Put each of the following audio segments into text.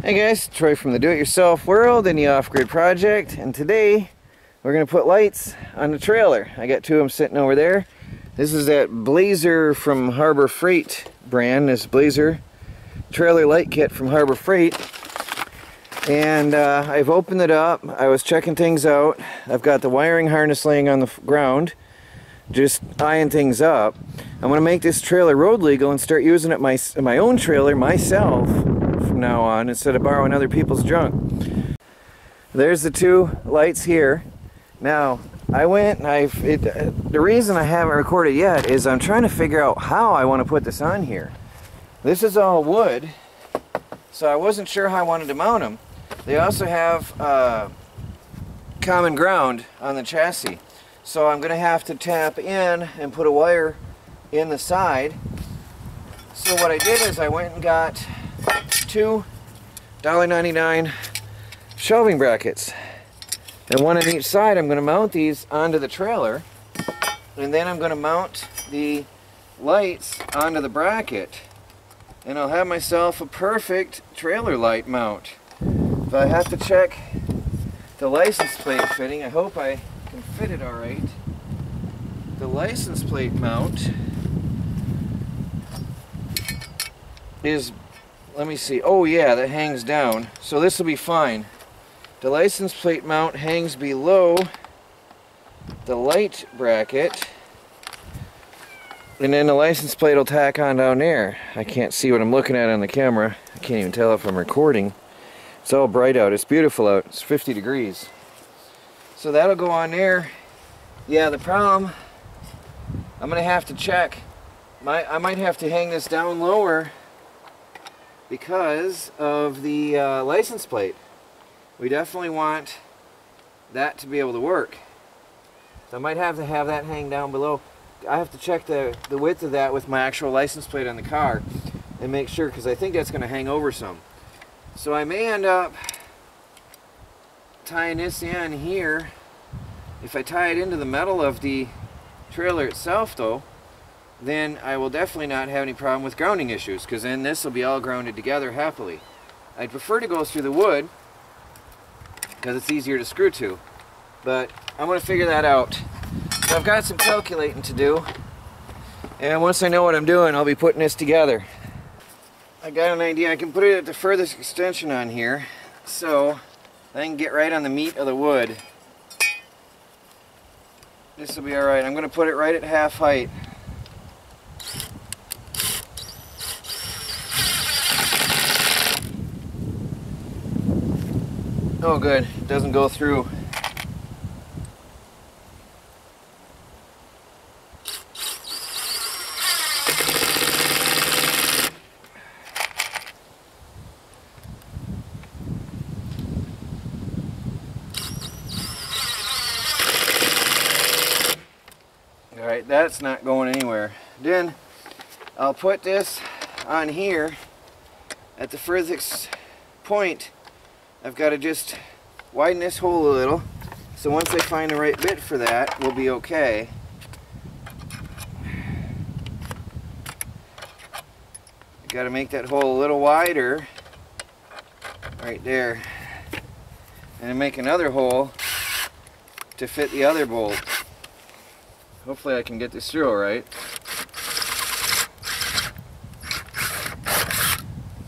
Hey guys, Troy from the Do-It-Yourself World and the Off-Grid Project, and today we're going to put lights on the trailer. I got two of them sitting over there. This is that Blazer from Harbor Freight brand, this Blazer trailer light kit from Harbor Freight. And I've opened it up. I was checking things out. I've got the wiring harness laying on the ground, just eyeing things up. I'm going to make this trailer road legal and start using it my own trailer myself from now on, instead of borrowing other people's junk. There's the two lights here. Now I went and the reason I haven't recorded yet is I'm trying to figure out how I want to put this on here. This is all wood, so I wasn't sure how I wanted to mount them. They also have common ground on the chassis, so I'm gonna have to tap in and put a wire in the side. So what I did is I went and got two $1.99 shelving brackets, and one on each side. I'm going to mount these onto the trailer, and then I'm going to mount the lights onto the bracket, and I'll have myself a perfect trailer light mount. But I have to check the license plate fitting. I hope I can fit it all right. The license plate mount is, let me see, oh yeah, that hangs down, so this will be fine. The license plate mount hangs below the light bracket, and then the license plate will tack on down there. I can't see what I'm looking at on the camera. I can't even tell if I'm recording. It's all bright out. It's beautiful out. It's 50 degrees. So that'll go on there. Yeah, the problem, I'm going to have to check. I might have to hang this down lower because of the license plate. We definitely want that to be able to work. So I might have to have that hang down below. I have to check the width of that with my actual license plate on the car and make sure, because I think that's going to hang over some. So I may end up tying this in here. If I tie it into the metal of the trailer itself though, then I will definitely not have any problem with grounding issues, because then this will be all grounded together happily. I'd prefer to go through the wood because it's easier to screw to, but I'm going to figure that out. So I've got some calculating to do, and once I know what I'm doing, I'll be putting this together. I got an idea. I can put it at the furthest extension on here, so I can get right on the meat of the wood. This will be alright. I'm going to put it right at half height. Oh good, it doesn't go through. Alright, that's not going anywhere. Then I'll put this on here at the furthest point. I've got to just widen this hole a little, so once I find the right bit for that, we'll be okay. Got to make that hole a little wider, right there, and then make another hole to fit the other bolt. Hopefully I can get this through all right.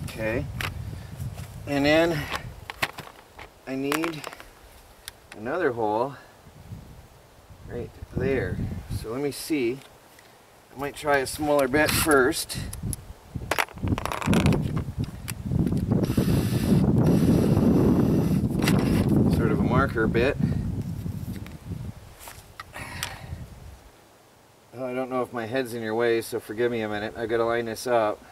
Okay, and then I need another hole right there. So let me see. I might try a smaller bit first. Sort of a marker bit. Oh, I don't know if my head's in your way, so forgive me a minute. I've got to line this up.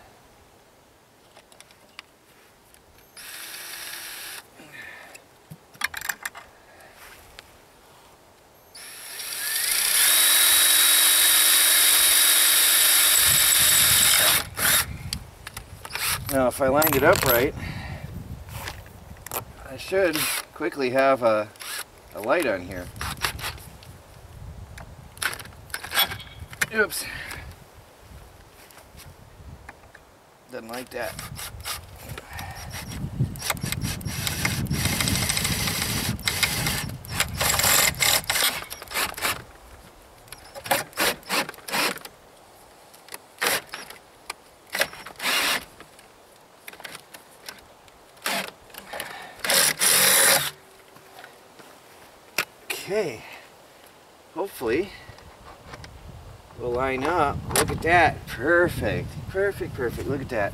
Now if I lined it up right, I should quickly have a light on here. Oops. Doesn't like that. Okay, hopefully we'll line up. Look at that, perfect, perfect, perfect, look at that.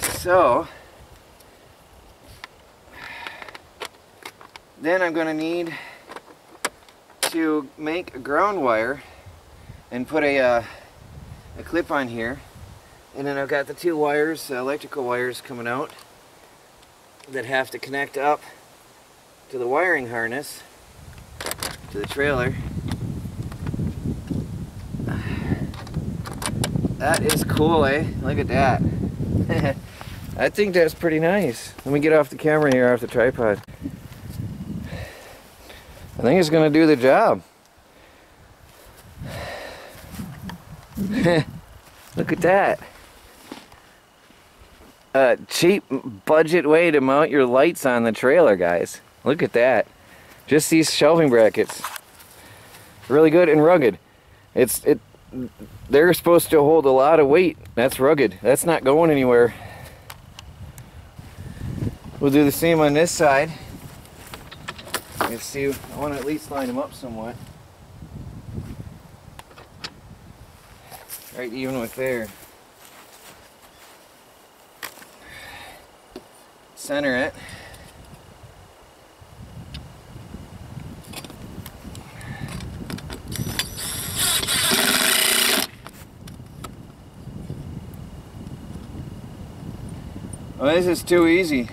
So, then I'm going to need to make a ground wire and put a clip on here. And then I've got the two wires, electrical wires coming out that have to connect up to the wiring harness to the trailer. That is cool, eh? Look at that. I think that's pretty nice. Let me get off the camera here, off the tripod. I think it's going to do the job. Look at that. A cheap budget way to mount your lights on the trailer, guys. Look at that. Just these shelving brackets. Really good and rugged. They're supposed to hold a lot of weight. That's rugged. That's not going anywhere. We'll do the same on this side. Let's see. I want to at least line them up somewhat. Right even with there. Center it. Oh, this is too easy.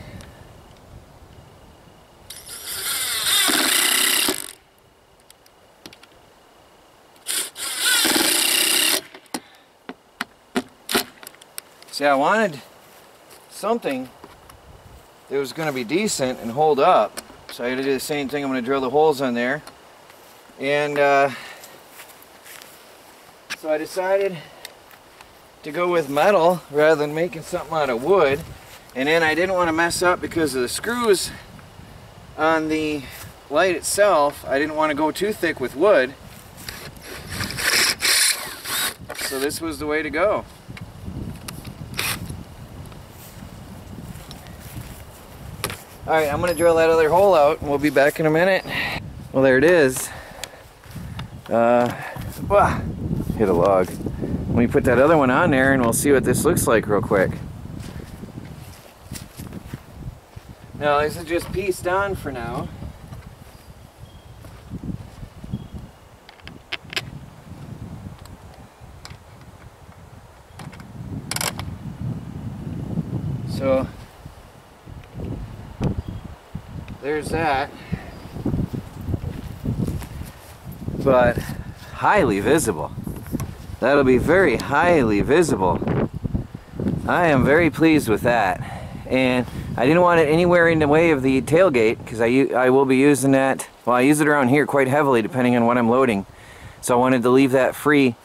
See, I wanted something that was going to be decent and hold up. So I had to do the same thing. I'm going to drill the holes on there. And so I decided to go with metal rather than making something out of wood. And then I didn't want to mess up because of the screws on the light itself. I didn't want to go too thick with wood. So this was the way to go. Alright, I'm going to drill that other hole out and we'll be back in a minute. Well, there it is. Hit a log. Let me put that other one on there and we'll see what this looks like real quick. Now, this is just pieced on for now. So, there's that. But highly visible. That'll be very highly visible. I am very pleased with that. And I didn't want it anywhere in the way of the tailgate because I will be using that. Well, I use it around here quite heavily depending on what I'm loading. So I wanted to leave that free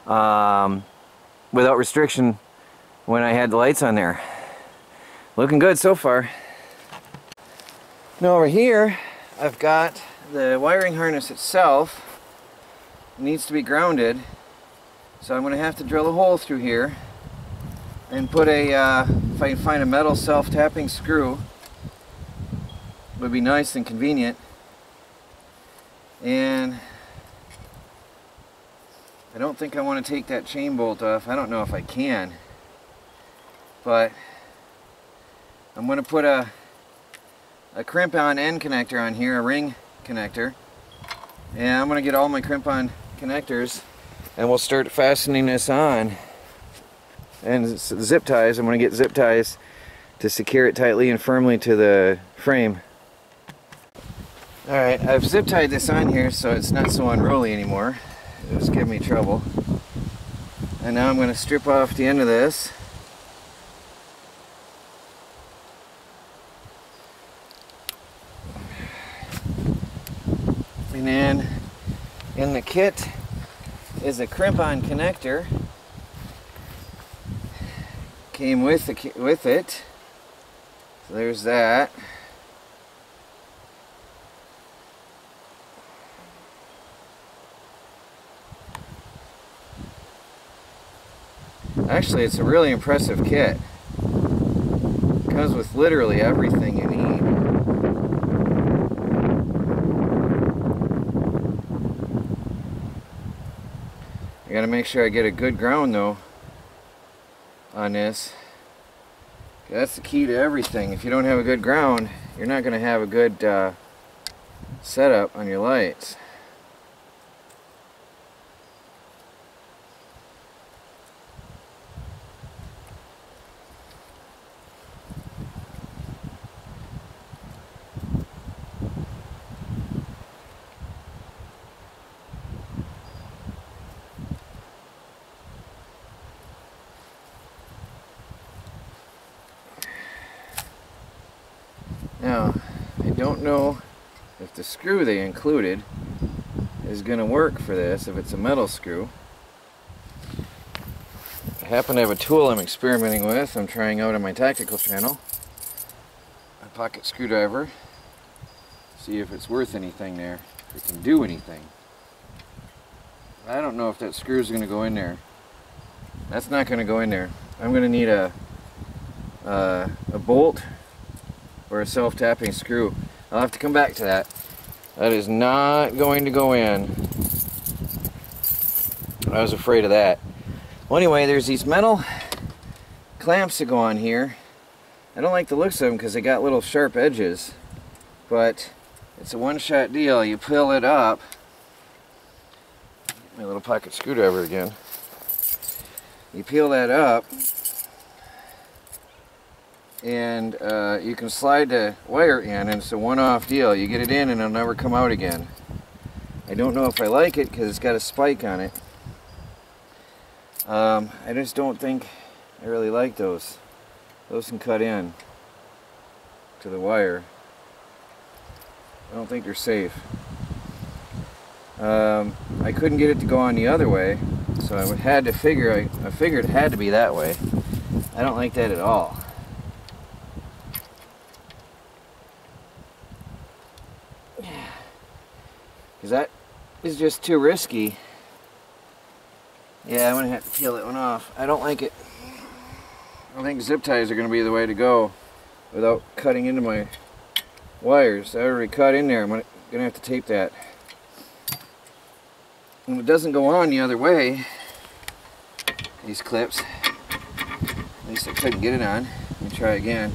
without restriction when I had the lights on there. Looking good so far. Now over here I've got the wiring harness itself. It needs to be grounded. So I'm going to have to drill a hole through here and put a, if I can find a metal self-tapping screw, would be nice and convenient. And I don't think I want to take that chain bolt off. I don't know if I can. But I'm going to put a crimp-on end connector on here, a ring connector. And I'm going to get all my crimp-on connectors and we'll start fastening this on. And zip ties, I'm going to get zip ties to secure it tightly and firmly to the frame. Alright, I've zip tied this on here so it's not so unruly anymore. It was giving me trouble. And now I'm going to strip off the end of this. And then in the kit is a crimp-on connector. Came with it. So there's that. Actually, it's a really impressive kit. It comes with literally everything you need. Gotta make sure I get a good ground though on this. That's the key to everything. If you don't have a good ground, you're not gonna have a good setup on your lights. Now, I don't know if the screw they included is going to work for this, if it's a metal screw. I happen to have a tool I'm experimenting with, I'm trying out on my tactical channel. A pocket screwdriver. See if it's worth anything there, if it can do anything. I don't know if that screw is going to go in there. That's not going to go in there. I'm going to need a bolt or a self-tapping screw. I'll have to come back to that. That is not going to go in. I was afraid of that. Well, anyway, there's these metal clamps that go on here. I don't like the looks of them because they got little sharp edges, but it's a one-shot deal. You peel it up. My little pocket screwdriver again. You peel that up, and you can slide the wire in, and it's a one-off deal. You get it in and it'll never come out again. I don't know if I like it because it's got a spike on it. I just don't think I really like those. Those can cut in to the wire. I don't think they're safe. I couldn't get it to go on the other way, so I had to figure, I figured it had to be that way. I don't like that at all. Because that is just too risky. Yeah, I'm going to have to peel that one off. I don't like it. I don't think zip ties are going to be the way to go without cutting into my wires. I already cut in there. I'm going to have to tape that. And if it doesn't go on the other way, these clips, at least I couldn't get it on. Let me try again.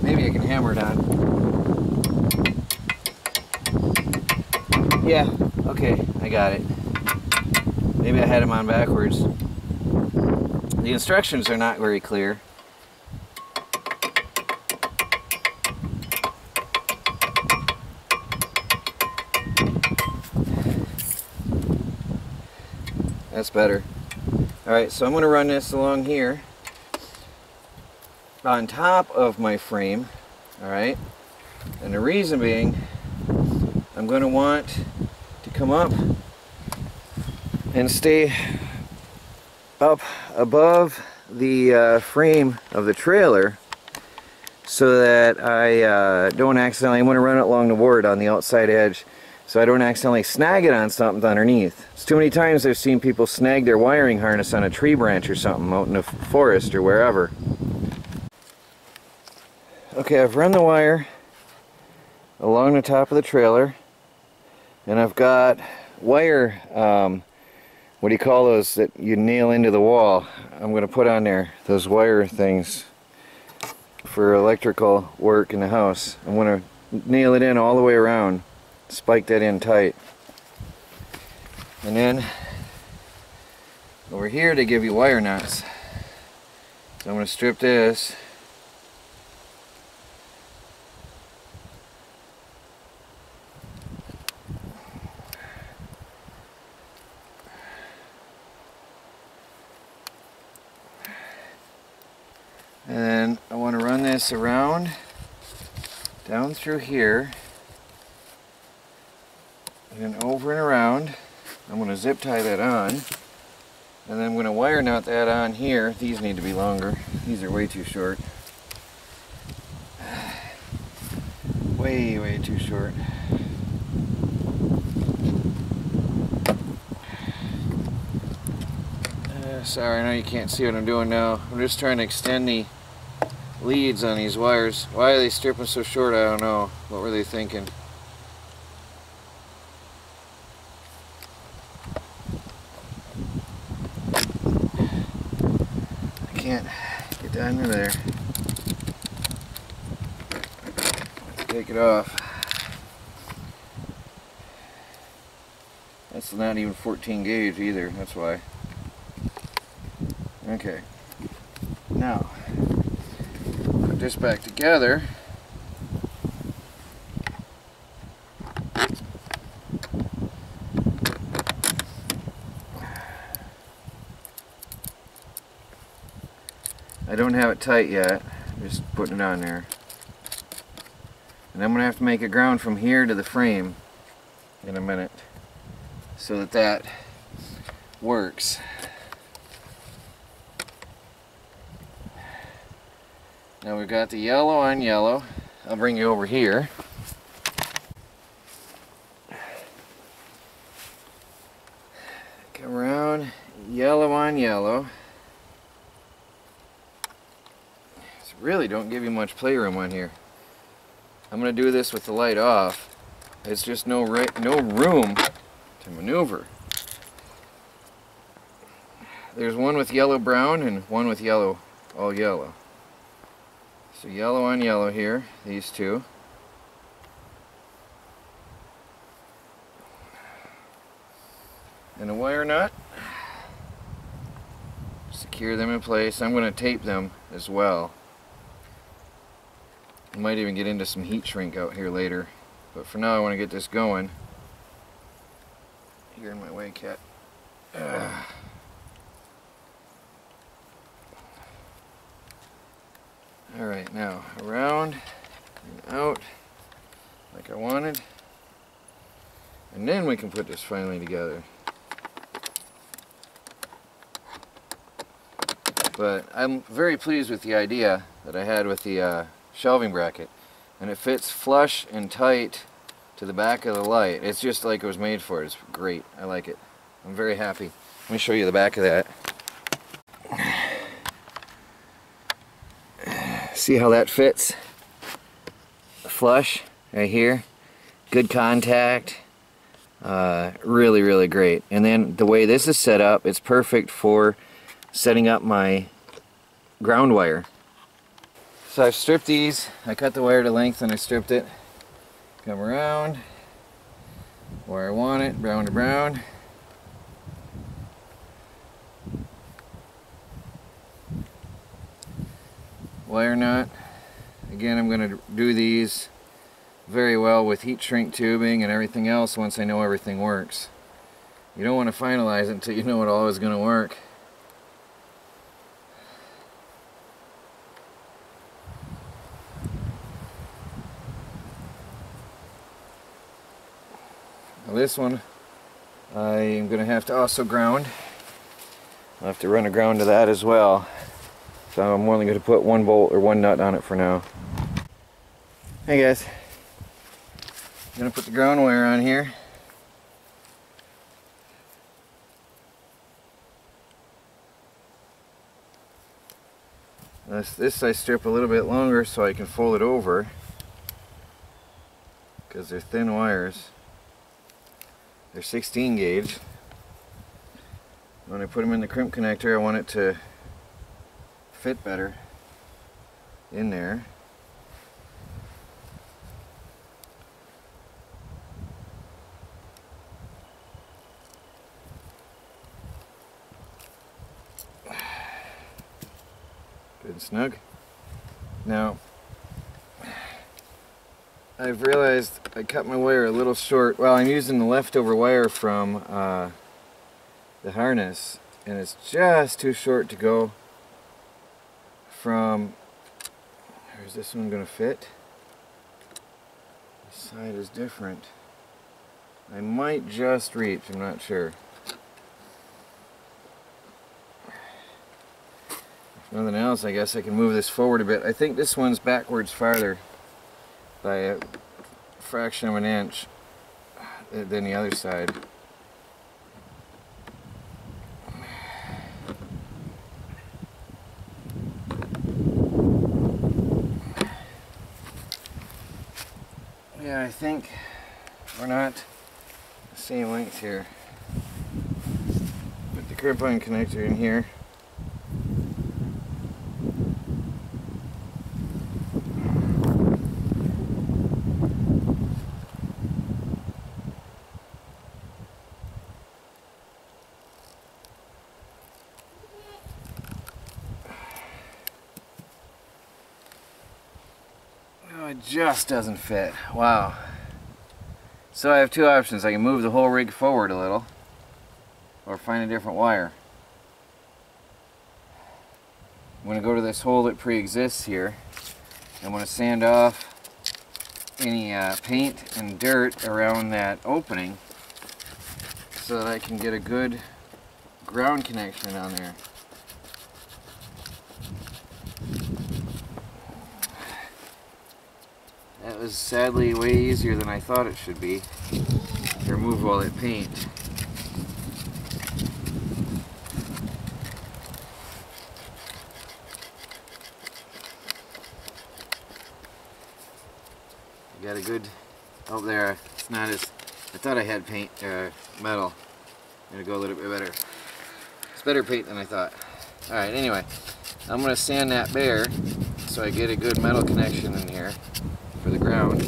Maybe I can hammer it on. Yeah, okay, I got it. Maybe I had them on backwards. The instructions are not very clear. That's better. Alright, so I'm going to run this along here on top of my frame. Alright, and the reason being, I'm going to want to come up and stay up above the frame of the trailer so that I don't accidentally, I want to run it along the board on the outside edge so I don't accidentally snag it on something underneath. It's too many times I've seen people snag their wiring harness on a tree branch or something out in the forest or wherever. Okay, I've run the wire along the top of the trailer, and I've got wire, what do you call those that you nail into the wall? I'm going to put on there those wire things for electrical work in the house. I'm going to nail it in all the way around, spike that in tight. And then over here they give you wire nuts. So I'm going to strip this. And then I want to run this around, down through here, and then over and around. I'm going to zip tie that on, and then I'm going to wire nut that on here. These need to be longer. These are way too short. Way too short. Sorry, I know you can't see what I'm doing now. I'm just trying to extend the leads on these wires. Why are they stripping so short? I don't know. What were they thinking? can't get down into there. Let's take it off. That's not even 14 gauge either, that's why. Okay. Now, put this back together. I don't have it tight yet, just putting it on there. And I'm going to have to make a ground from here to the frame in a minute so that that works. Now we've got the yellow on yellow. I'll bring you over here. Come around, yellow on yellow. Really don't give you much playroom on here. I'm going to do this with the light off. It's just no room to maneuver. There's one with yellow brown and one with yellow, all yellow. So yellow on yellow here, these two. And a wire nut. Secure them in place. I'm going to tape them as well. I might even get into some heat shrink out here later, but for now I want to get this going. You're in my way, cat. Alright, now around and out like I wanted, and then we can put this finally together. But I'm very pleased with the idea that I had with the shelving bracket, and it fits flush and tight to the back of the light. It's just like it was made for it. It's great. I like it. I'm very happy. Let me show you the back of that. See how that fits? Flush right here. Good contact. Really, really great. And then the way this is set up, it's perfect for setting up my ground wire. So I've stripped these. I cut the wire to length and I stripped it. Come around where I want it, brown to brown. Wire nut. Again, I'm going to do these very well with heat shrink tubing and everything else once I know everything works. You don't want to finalize it until you know it all is going to work. Now this one I am going to have to also ground. I'll have to run a ground to that as well. So I'm only going to put one bolt or one nut on it for now. Hey guys, I'm going to put the ground wire on here. This I strip a little bit longer so I can fold it over, because they're thin wires. They're 16 gauge. When I put them in the crimp connector, I want it to fit better in there. Good and snug. Now, I've realized I cut my wire a little short. Well, I'm using the leftover wire from the harness, and it's just too short to go from. Where's this one going to fit? This side is different. I might just reach, I'm not sure. If nothing else, I guess I can move this forward a bit. I think this one's backwards farther by a fraction of an inch than the other side. Yeah, I think we're not the same length here. Put the crimp-on connector in here. just doesn't fit. Wow. So I have two options. I can move the whole rig forward a little, or find a different wire. I'm going to go to this hole that pre-exists here. I'm going to sand off any paint and dirt around that opening so that I can get a good ground connection on there. That was sadly way easier than I thought it should be to remove all that paint. Got a good, oh there, it's not as, I thought I had paint, metal. I'm gonna go a little bit better. It's better paint than I thought. Alright, anyway, I'm gonna sand that bare so I get a good metal connection in here for the ground.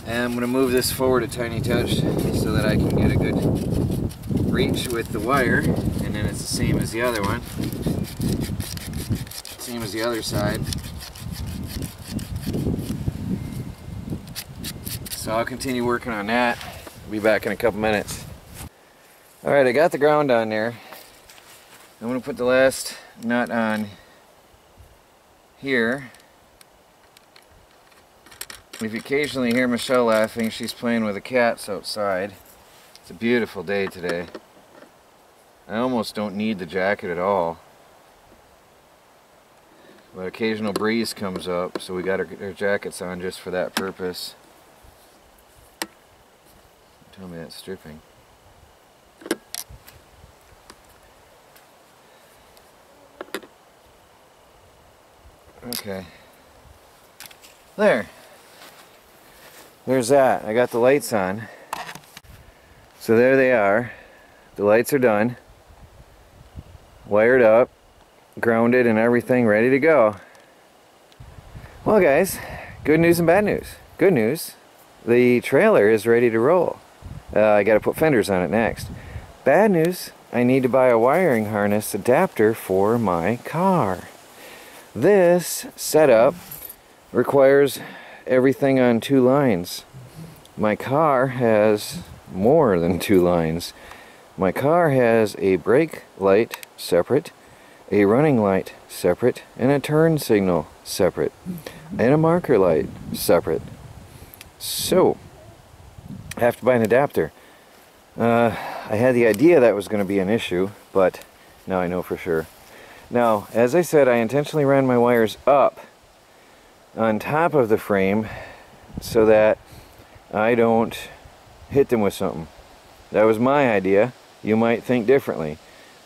And I'm gonna move this forward a tiny touch so that I can get a good reach with the wire, and then it's the same as the other one. Same as the other side. So I'll continue working on that. I'll be back in a couple minutes. Alright, I got the ground on there. I'm going to put the last nut on here. If you occasionally hear Michelle laughing, she's playing with the cats outside. It's a beautiful day today. I almost don't need the jacket at all. But occasional breeze comes up, so we got our jackets on just for that purpose. Tell me that's stripping. Okay. There's that. I got the lights on. So there they are. The lights are done. Wired up, grounded and everything ready to go. Well guys, good news and bad news. Good news, the trailer is ready to roll. I got to put fenders on it next. Bad news, I need to buy a wiring harness adapter for my car. This setup requires everything on 2 lines. My car has more than 2 lines. My car has a brake light separate, a running light separate, and a turn signal separate, and a marker light separate. So I have to buy an adapter. I had the idea that was going to be an issue, but now I know for sure. Now, as I said, I intentionally ran my wires up on top of the frame so that I don't hit them with something. That was my idea. You might think differently,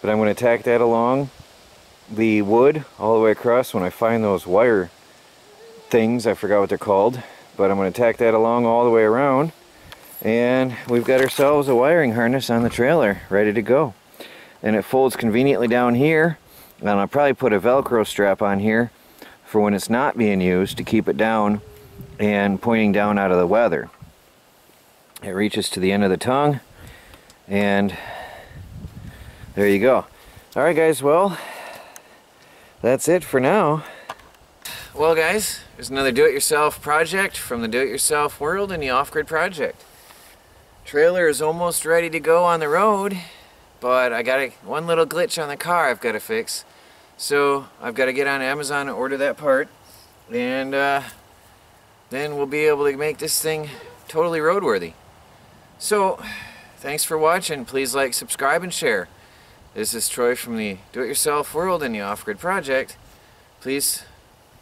but I'm going to tack that along the wood all the way across. When I find those wire things, I forgot what they're called, but I'm going to tack that along all the way around, and we've got ourselves a wiring harness on the trailer ready to go. And it folds conveniently down here, and I'll probably put a Velcro strap on here for when it's not being used to keep it down and pointing down out of the weather. It reaches to the end of the tongue, and there you go. Alright guys, well, that's it for now. Well guys, there's another do-it-yourself project from the do-it-yourself world in the off-grid project. Trailer is almost ready to go on the road, but I got one little glitch on the car I've got to fix. So I've got to get on Amazon and order that part, and then we'll be able to make this thing totally roadworthy. So thanks for watching. Please like, subscribe, and share. This is Troy from the do-it-yourself world in the off-grid project. Please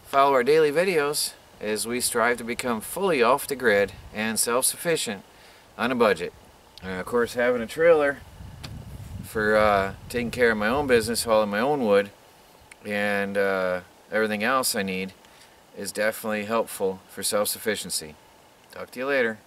follow our daily videos as we strive to become fully off the grid and self-sufficient on a budget. Of course, having a trailer for taking care of my own business, hauling my own wood, and everything else I need is definitely helpful for self-sufficiency. Talk to you later.